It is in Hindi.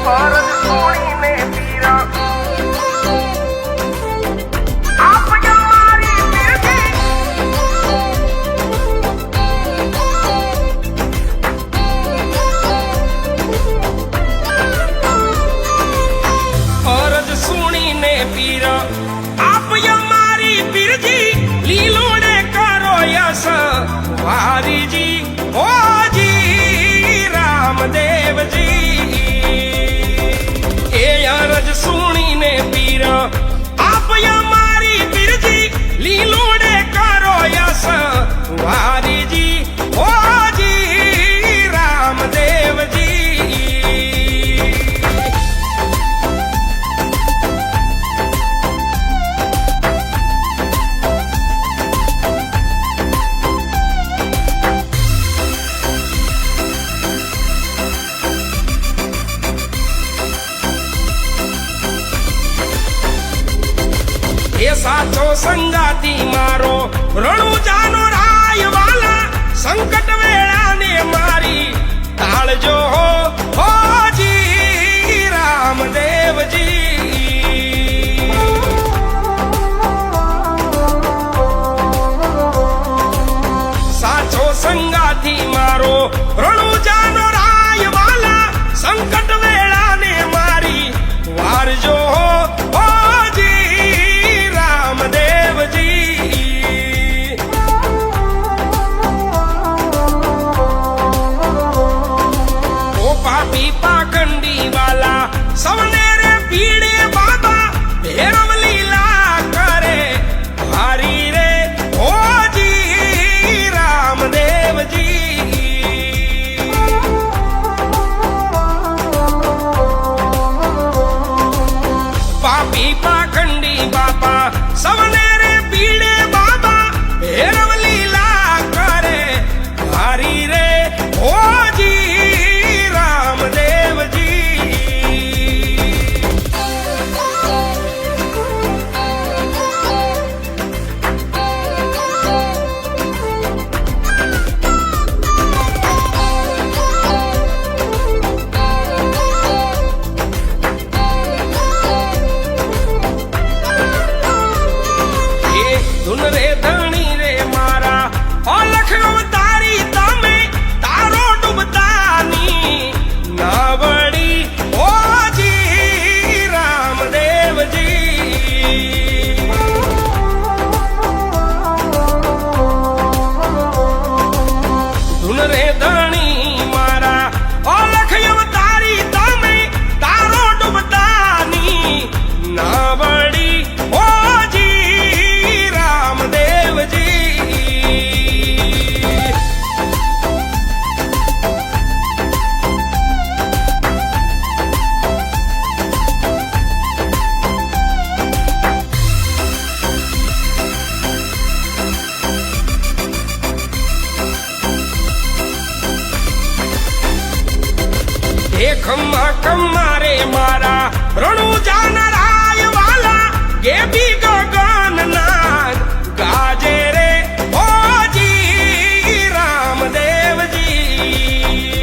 फरज सोनी ने पीरा आप हमारी मिर्गी फरज सोनी ने पीरा आप हमारी बिरजी लीलोड़े करो यस वारी जी ओ जी रामदेव जी रज सोनी ने पीरा आप हमारी बिरजी लीलोड़े करो यस वारी जी ओ जी रामदेव जी ये साचो संगाती मारो रणु जानो राय वाला संकट वेळा ने मारी ताळजो हो जी रामदेव जी साचो संगाती मारो रणु जानो राय वाला संकट वेळा ने मारी वारजो हो रामदेव जी ओ पापी पाखंडी वाला सवने रे पीड़े बाबा भैरव लीला करे भारी रे ओ जी रामदेव जी पापी पाखंडी बाबा सवने रे पीड़े बाबा भैरव लीला करे भारी रे ओ जी रामदेव जी धुन रे धनी रे मारा अलख अवतारी तमे तारो डूबतानी नावड़ी ओ जी रामदेव जी धुन रे धनी मारा अलख अवतारी तमे तारो डूबतानी नावड़ी ओ रामदेव जी देख मारे मारा रणु जान राय वाला गे भी गगन नाग गाजे रे ओ जी रामदेव जी